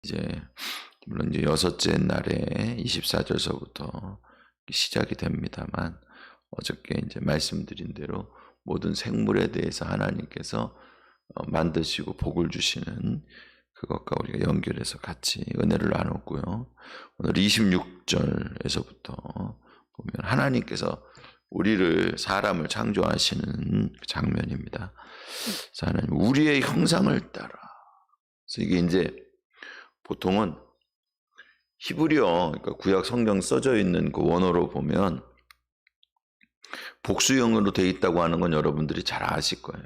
이제 물론 이제 여섯째 날에 24절서부터 시작이 됩니다만, 어저께 이제 말씀드린 대로 모든 생물에 대해서 하나님께서 만드시고 복을 주시는 그것과 우리가 연결해서 같이 은혜를 나눴고요. 오늘 26절에서부터 보면 하나님께서 우리를, 사람을 창조하시는 장면입니다. 그래서 하나님 우리의 형상을 따라. 그래서 이게 이제 보통은 히브리어, 그러니까 구약 성경 써져 있는 그 원어로 보면 복수형으로 돼 있다고 하는 건 여러분들이 잘 아실 거예요.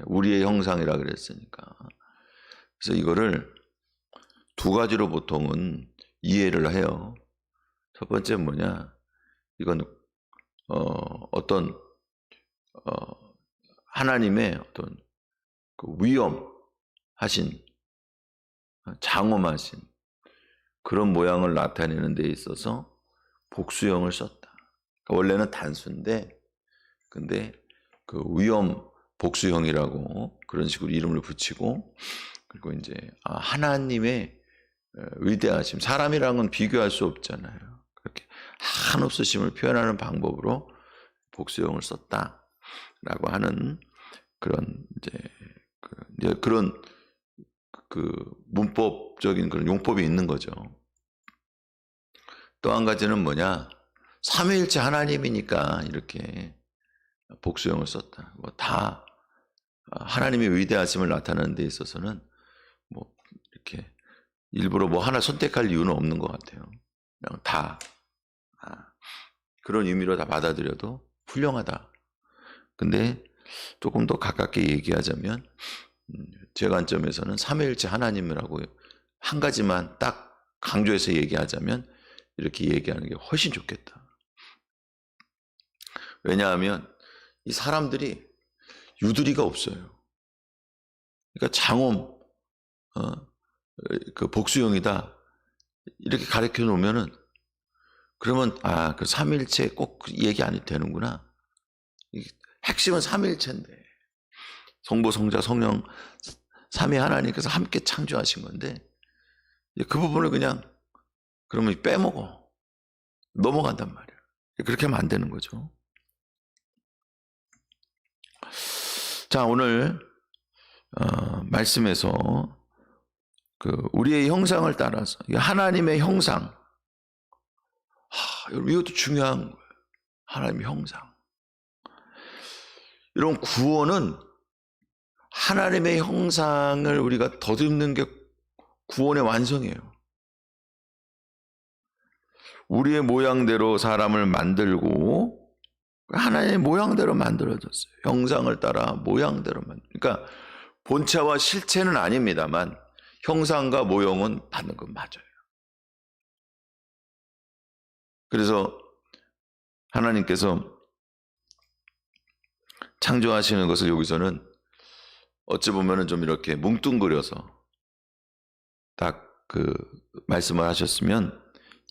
우리의 형상이라 그랬으니까. 그래서 이거를 두 가지로 보통은 이해를 해요. 첫 번째 뭐냐? 이건 어떤 하나님의 어떤 그 위엄하신, 장엄하신 그런 모양을 나타내는 데 있어서 복수형을 썼다. 원래는 단수인데, 근데 그 위엄 복수형이라고 그런 식으로 이름을 붙이고, 그리고 이제 하나님의 위대하심, 사람이랑은 비교할 수 없잖아요. 그렇게 한없으심을 표현하는 방법으로 복수형을 썼다라고 하는 그런 이제 그런 그 문법적인 그런 용법이 있는 거죠. 또 한 가지는 뭐냐? 삼위일체 하나님이니까 이렇게 복수형을 썼다. 뭐 다 하나님의 위대하심을 나타내는 데 있어서는 뭐 이렇게 일부러 뭐 하나 선택할 이유는 없는 것 같아요. 그냥 다 그런 의미로 다 받아들여도 훌륭하다. 근데 조금 더 가깝게 얘기하자면 제 관점에서는 삼위일체 하나님이라고 한 가지만 딱 강조해서 얘기하자면 이렇게 얘기하는 게 훨씬 좋겠다. 왜냐하면 이 사람들이 유두리가 없어요. 그러니까 장엄, 그 복수형이다 이렇게 가르쳐 놓으면은, 그러면 그 삼일체 꼭 얘기 안 해도 되는구나. 핵심은 삼일체인데, 성부, 성자, 성령 삼위 하나님께서 함께 창조하신 건데, 그 부분을 그냥 그러면 빼먹어 넘어간단 말이에요. 그렇게 하면 안 되는 거죠. 자, 오늘 말씀에서 그 우리의 형상을 따라서, 하나님의 형상, 이것도 중요한 거예요. 하나님의 형상. 이런 구원은 하나님의 형상을 우리가 덧입는 게 구원의 완성이에요. 우리의 모양대로 사람을 만들고, 하나님의 모양대로 만들어졌어요. 형상을 따라 모양대로 그러니까 본체와 실체는 아닙니다만 형상과 모형은 받는 건 맞아요. 그래서 하나님께서 창조하시는 것을 여기서는 어찌 보면은 좀 이렇게 뭉뚱그려서 딱 그 말씀을 하셨으면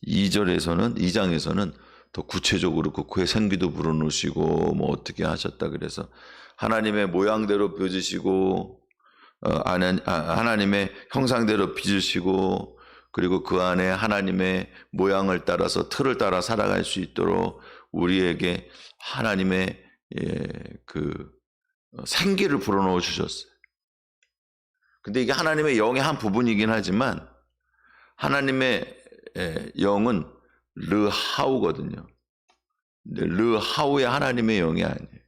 2장에서는 더 구체적으로 그 그의 생기도 불어넣으시고 뭐 어떻게 하셨다 그래서 하나님의 모양대로 빚으시고 하나님의 형상대로 빚으시고, 그리고 그 안에 하나님의 모양을 따라서 틀을 따라 살아갈 수 있도록 우리에게 하나님의 그 생기를 불어넣어 주셨어요. 근데 이게 하나님의 영의 한 부분이긴 하지만 하나님의 영은 르하우거든요. 르하우의 하나님의 영이 아니에요.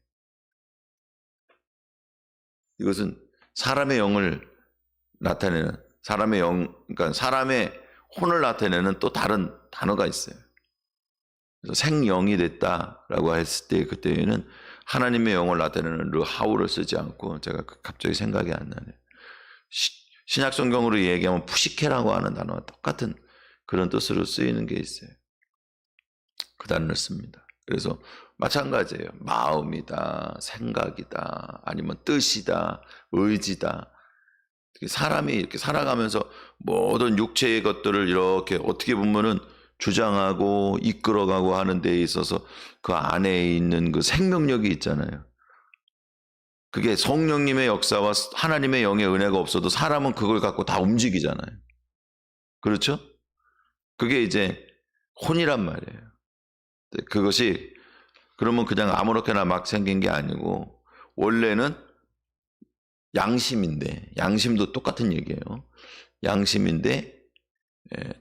이것은 사람의 영을 나타내는, 사람의 영, 그러니까 사람의 혼을 나타내는 또 다른 단어가 있어요. 그래서 생영이 됐다라고 했을 때 그때에는 하나님의 영을 나타내는 르하우를 쓰지 않고, 제가 갑자기 생각이 안 나네요. 신약 성경으로 얘기하면 푸시케라고 하는 단어와 똑같은 그런 뜻으로 쓰이는 게 있어요. 그 단어를 씁니다. 그래서 마찬가지예요. 마음이다, 생각이다, 아니면 뜻이다, 의지다. 사람이 이렇게 살아가면서 모든 육체의 것들을 이렇게 어떻게 보면은 주장하고 이끌어가고 하는 데 있어서 그 안에 있는 그 생명력이 있잖아요. 그게 성령님의 역사와 하나님의 영의 은혜가 없어도 사람은 그걸 갖고 다 움직이잖아요. 그렇죠? 그게 이제 혼이란 말이에요. 그것이 그러면 그냥 아무렇게나 막 생긴 게 아니고 원래는 양심인데, 양심도 똑같은 얘기예요. 양심인데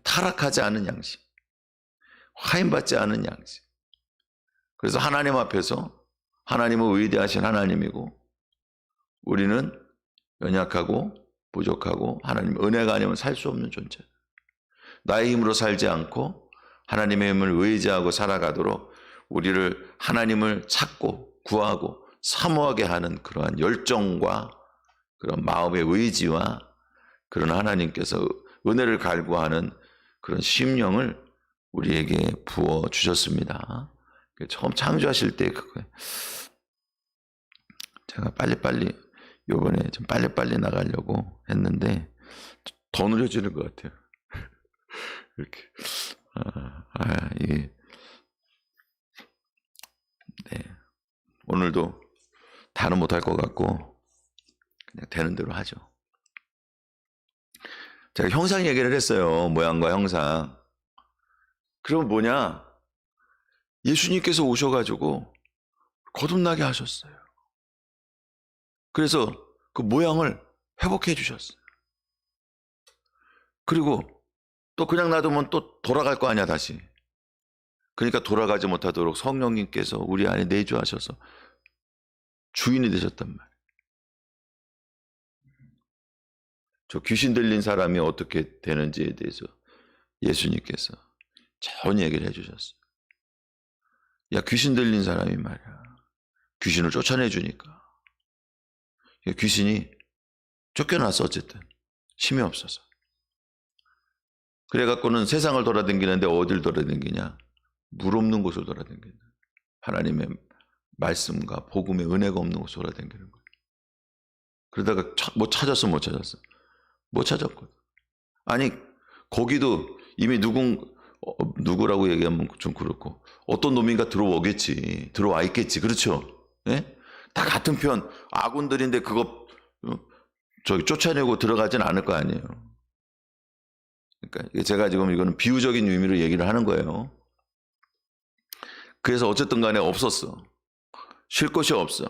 타락하지 않은 양심, 화인받지 않은 양심. 그래서 하나님 앞에서 하나님은 위대하신 하나님이고 우리는 연약하고 부족하고 하나님 은혜가 아니면 살 수 없는 존재. 나의 힘으로 살지 않고 하나님의 힘을 의지하고 살아가도록 우리를 하나님을 찾고 구하고 사모하게 하는 그러한 열정과 그런 마음의 의지와 그런 하나님께서 은혜를 갈구하는 그런 심령을 우리에게 부어 주셨습니다. 처음 창조하실 때 그거 제가 빨리빨리 요번에 좀 빨리빨리 나가려고 했는데 더 느려지는 것 같아요. 이렇게 이게 네. 오늘도 다는 못할 것 같고 그냥 되는 대로 하죠. 제가 형상 얘기를 했어요. 모양과 형상. 그럼 뭐냐? 예수님께서 오셔가지고 거듭나게 하셨어요. 그래서 그 모양을 회복해 주셨어요. 그리고 또 그냥 놔두면 또 돌아갈 거 아니야 다시. 그러니까 돌아가지 못하도록 성령님께서 우리 안에 내주하셔서 주인이 되셨단 말이에요. 저 귀신 들린 사람이 어떻게 되는지에 대해서 예수님께서 좋은 얘기를 해주셨어요. 야, 귀신 들린 사람이 말이야. 귀신을 쫓아내주니까. 귀신이 쫓겨났어 어쨌든. 힘이 없어서. 그래갖고는 세상을 돌아다니는데 어딜 돌아다니냐. 물 없는 곳을 돌아다니는 하나님의 말씀과 복음의 은혜가 없는 곳을 돌아다니는 거예요. 그러다가 뭐 찾았어 못 찾았어. 못 찾았거든. 아니 거기도 이미 누구라고 얘기하면 좀 그렇고 어떤 놈인가 들어오겠지. 들어와 있겠지. 그렇죠? 예? 다 같은 편 아군들인데 그거 저기 쫓아내고 들어가진 않을 거 아니에요. 그러니까 제가 지금 이거는 비유적인 의미로 얘기를 하는 거예요. 그래서 어쨌든 간에 없었어. 쉴 곳이 없어.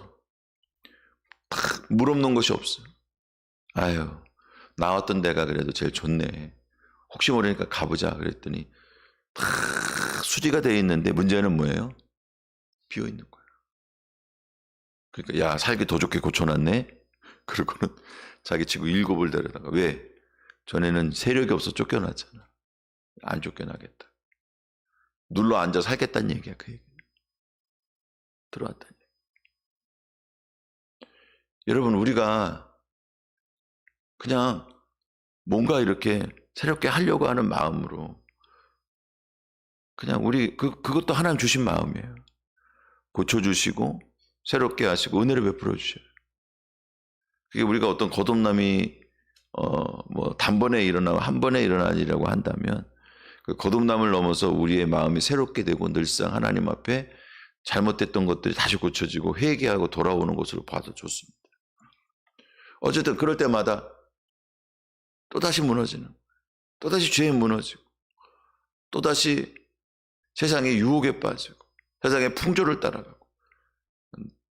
물 없는 곳이 없어. 아유, 나왔던 데가 그래도 제일 좋네. 혹시 모르니까 가보자 그랬더니 다 수리가 되어 있는데 문제는 뭐예요? 비어 있는 거예요. 그러니까 야, 살기 더 좋게 고쳐놨네. 그러고는 자기 친구 7을 데려다가 왜? 전에는 세력이 없어 쫓겨났잖아. 안 쫓겨나겠다. 눌러 앉아 살겠다는 얘기야. 그 얘기. 들어왔다는 얘기. 여러분 우리가 그냥 뭔가 이렇게 새롭게 하려고 하는 마음으로 그냥 우리 그것도 하나님 주신 마음이에요. 고쳐주시고 새롭게 하시고 은혜를 베풀어 주셔요. 그게 우리가 어떤 거듭남이 뭐 단번에 일어나고 한 번에 일어나리라고 한다면 그 거듭남을 넘어서 우리의 마음이 새롭게 되고 늘상 하나님 앞에 잘못됐던 것들이 다시 고쳐지고 회개하고 돌아오는 것으로 봐도 좋습니다. 어쨌든 그럴 때마다 또다시 무너지는, 또다시 죄에 무너지고, 또다시 세상의 유혹에 빠지고, 세상의 풍조를 따라가고,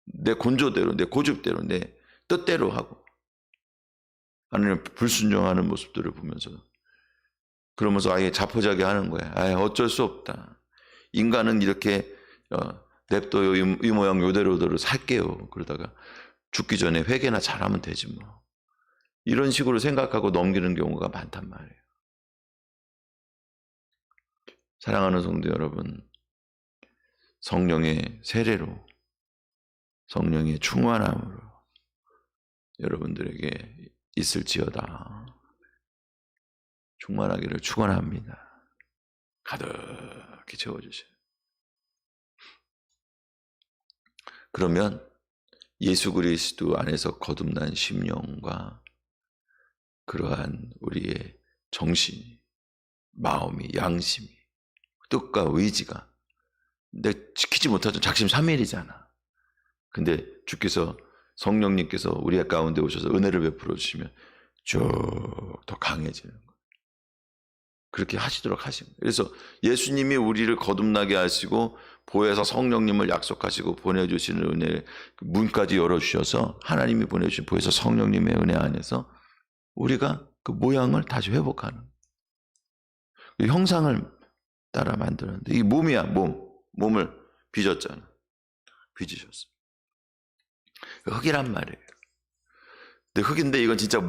내 곤조대로, 내 고집대로, 내 뜻대로 하고, 하나님 불순종하는 모습들을 보면서, 그러면서 아예 자포자기 하는 거야. 아예 어쩔 수 없다. 인간은 이렇게 냅둬요. 이 모양 요대로대로 살게요. 그러다가 죽기 전에 회개나 잘하면 되지 뭐. 이런 식으로 생각하고 넘기는 경우가 많단 말이에요. 사랑하는 성도 여러분, 성령의 세례로, 성령의 충만함으로 여러분들에게 있을지어다. 충만하기를 축원합니다. 가득히 채워주세요. 그러면 예수 그리스도 안에서 거듭난 심령과 그러한 우리의 정신이, 마음이, 양심이, 뜻과 의지가 내 지키지 못하던 작심 삼일이잖아. 근데 주께서 성령님께서 우리 가운데 오셔서 은혜를 베풀어 주시면 쭉 더 강해지는 거예요. 그렇게 하시도록 하신 거예요. 그래서 예수님이 우리를 거듭나게 하시고 보혜사 성령님을 약속하시고 보내주시는 은혜 문까지 열어주셔서 하나님이 보내주신 보혜사 성령님의 은혜 안에서 우리가 그 모양을 다시 회복하는 그 형상을 따라 만드는데 이 몸이야. 몸을 빚었잖아. 빚으셨어. 흙이란 말이에요. 근데 흙인데 이건 진짜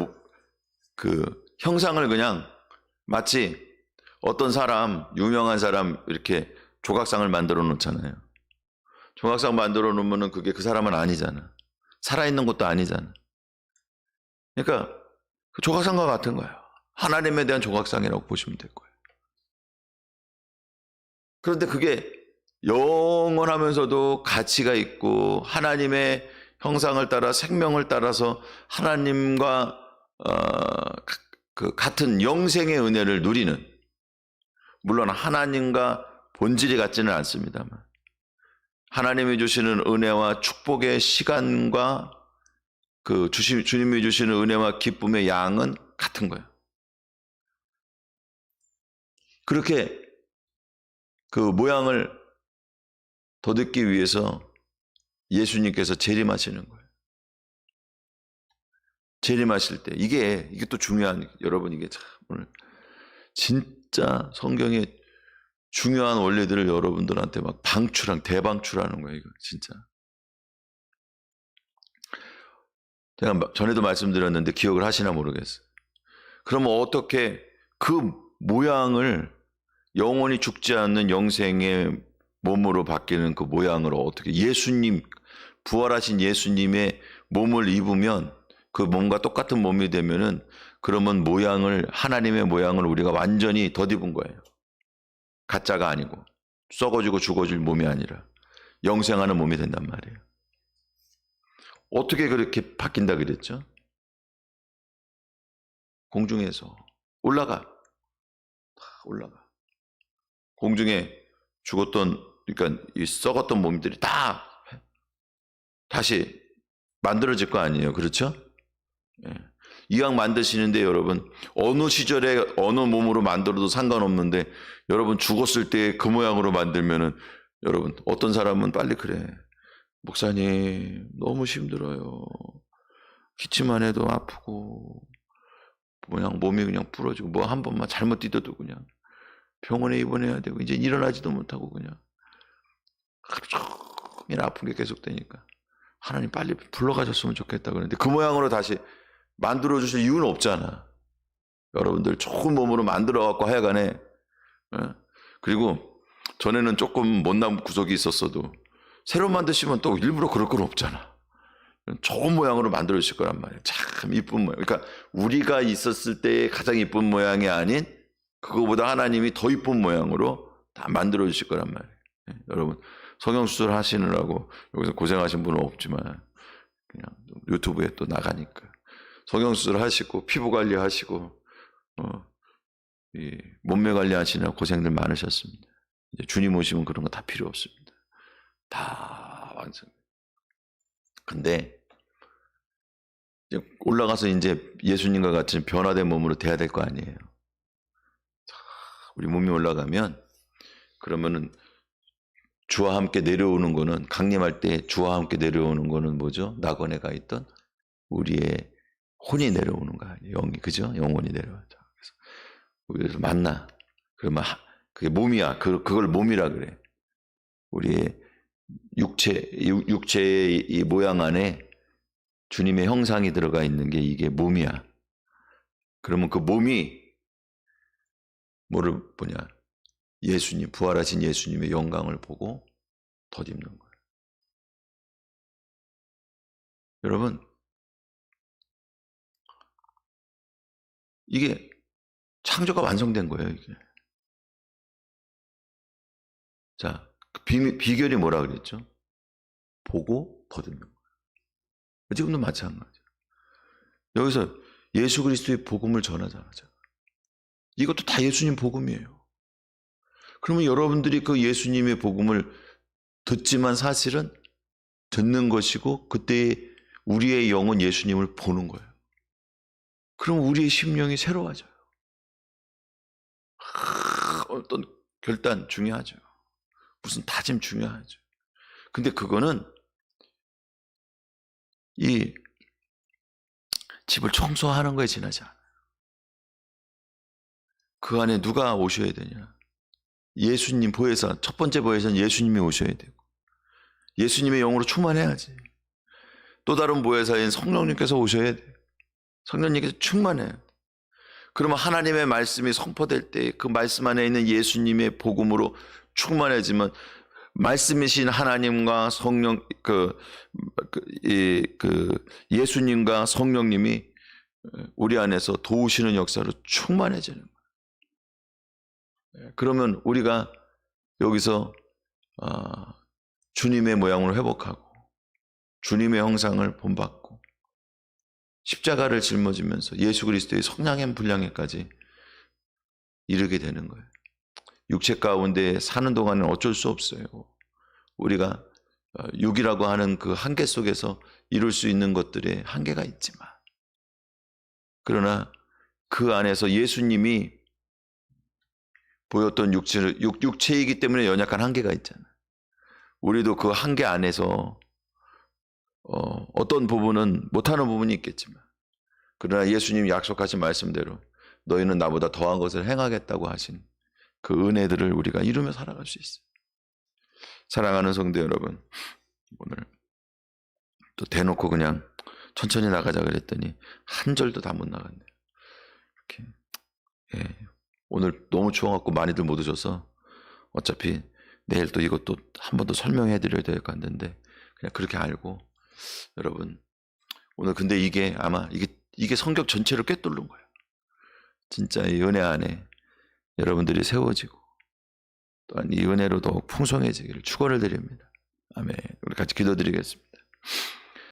그 형상을 그냥 마치 어떤 사람, 유명한 사람 이렇게 조각상을 만들어 놓잖아요. 조각상 만들어 놓으면 그게 그 사람은 아니잖아. 살아있는 것도 아니잖아. 그러니까 그 조각상과 같은 거예요. 하나님에 대한 조각상이라고 보시면 될 거예요. 그런데 그게 영원하면서도 가치가 있고 하나님의 형상을 따라 생명을 따라서 하나님과 그 같은 영생의 은혜를 누리는, 물론 하나님과 본질이 같지는 않습니다만 하나님이 주시는 은혜와 축복의 시간과 그 주님이 주시는 은혜와 기쁨의 양은 같은 거예요. 그렇게 그 모양을 덧입기 위해서 예수님께서 재림하시는 거예요. 재림하실 때 이게 또 중요한, 여러분 이게 참 오늘 진짜 성경의 중요한 원리들을 여러분들한테 막 대방출하는 거예요. 이거 진짜. 제가 전에도 말씀드렸는데 기억을 하시나 모르겠어요. 그러면 어떻게 그 모양을 영원히 죽지 않는 영생의 몸으로 바뀌는 그 모양을 어떻게 예수님, 부활하신 예수님의 몸을 입으면 그 몸과 똑같은 몸이 되면은 그러면 하나님의 모양을 우리가 완전히 덧입은 거예요. 가짜가 아니고 썩어지고 죽어질 몸이 아니라 영생하는 몸이 된단 말이에요. 어떻게 그렇게 바뀐다 그랬죠? 공중에서 올라가. 공중에 죽었던, 그러니까 이 썩었던 몸들이 다 다시 만들어질 거 아니에요. 그렇죠? 예. 이왕 만드시는데 여러분 어느 시절에 어느 몸으로 만들어도 상관없는데 여러분 죽었을 때 그 모양으로 만들면은 여러분 어떤 사람은 빨리 그래. 목사님 너무 힘들어요. 기침만 해도 아프고 그냥 몸이 그냥 부러지고 뭐 한 번만 잘못 뛰어도 그냥 병원에 입원해야 되고 이제 일어나지도 못하고 그냥 하루 종일 아픈 게 계속되니까 하나님 빨리 불러가셨으면 좋겠다 그러는데 그 모양으로 다시 만들어주실 이유는 없잖아. 여러분들 좋은 몸으로 만들어갖고 하여간에. 그리고 전에는 조금 못난 구석이 있었어도 새로 만드시면 또 일부러 그럴 건 없잖아. 좋은 모양으로 만들어주실 거란 말이에요. 참 이쁜 모양. 그러니까 우리가 있었을 때의 가장 이쁜 모양이 아닌 그거보다 하나님이 더 이쁜 모양으로 다 만들어주실 거란 말이에요. 여러분 성형수술 하시느라고 여기서 고생하신 분은 없지만 그냥 유튜브에 또 나가니까 성형수술 하시고 피부 관리하시고 이 몸매 관리하시느라 고생들 많으셨습니다. 이제 주님 오시면 그런 거 다 필요 없습니다. 다 완성. 근데 이제 올라가서 이제 예수님과 같은 변화된 몸으로 돼야 될 거 아니에요. 우리 몸이 올라가면 그러면은 주와 함께 내려오는 거는, 강림할 때 주와 함께 내려오는 거는 뭐죠? 낙원에 가 있던 우리의 혼이 내려오는 거 아니에요. 영이, 그죠? 영혼이 내려와죠. 그래서 우리를 만나. 그러면 그게 몸이야. 그걸 몸이라 그래. 우리의 육체의 이 모양 안에 주님의 형상이 들어가 있는 게 이게 몸이야. 그러면 그 몸이 뭐를 보냐? 예수님, 부활하신 예수님의 영광을 보고 덧입는 거예요. 여러분, 이게 창조가 완성된 거예요, 이게. 자, 비결이 뭐라 그랬죠? 보고 덧입는 거예요. 지금도 마찬가지예요. 여기서 예수 그리스도의 복음을 전하잖아요. 이것도 다 예수님 복음이에요. 그러면 여러분들이 그 예수님의 복음을 듣지만 사실은 듣는 것이고 그때 우리의 영은 예수님을 보는 거예요. 그럼 우리의 심령이 새로워져요. 어떤 결단 중요하죠. 무슨 다짐 중요하죠. 근데 그거는 이 집을 청소하는 거에 지나지 않아요. 그 안에 누가 오셔야 되냐? 예수님 보혜사, 첫 번째 보혜사는 예수님이 오셔야 되고 예수님의 영으로 충만해야지. 또 다른 보혜사인 성령님께서 오셔야 돼요. 성령님께서 충만해요. 그러면 하나님의 말씀이 선포될 때 그 말씀 안에 있는 예수님의 복음으로 충만해지면 말씀이신 하나님과 성령 예수님과 성령님이 우리 안에서 도우시는 역사로 충만해지는 거예요. 그러면 우리가 여기서 주님의 모양으로 회복하고 주님의 형상을 본받고 십자가를 짊어지면서 예수 그리스도의 성량의 분량에까지 이르게 되는 거예요. 육체 가운데 사는 동안은 어쩔 수 없어요. 우리가 육이라고 하는 그 한계 속에서 이룰 수 있는 것들의 한계가 있지만 그러나 그 안에서 예수님이 보였던 육체이기 때문에 연약한 한계가 있잖아요. 우리도 그 한계 안에서 어떤 부분은 못하는 부분이 있겠지만 그러나 예수님이 약속하신 말씀대로 너희는 나보다 더한 것을 행하겠다고 하신 그 은혜들을 우리가 이루며 살아갈 수 있어요. 사랑하는 성도 여러분, 오늘 또 대놓고 그냥 천천히 나가자 그랬더니 한 절도 다 못 나갔네요. 이렇게 오늘 너무 추워갖고 많이들 못 오셔서 어차피 내일 또 이것도 한 번 더 설명해 드려야 될 것 같은데 그냥 그렇게 알고 여러분 오늘 근데 이게 아마 이게 성경 전체를 꿰뚫는 거예요. 진짜 이 은혜 안에 여러분들이 세워지고 또한 이 은혜로 더욱 풍성해지기를 축원을 드립니다. 아멘. 우리 같이 기도드리겠습니다.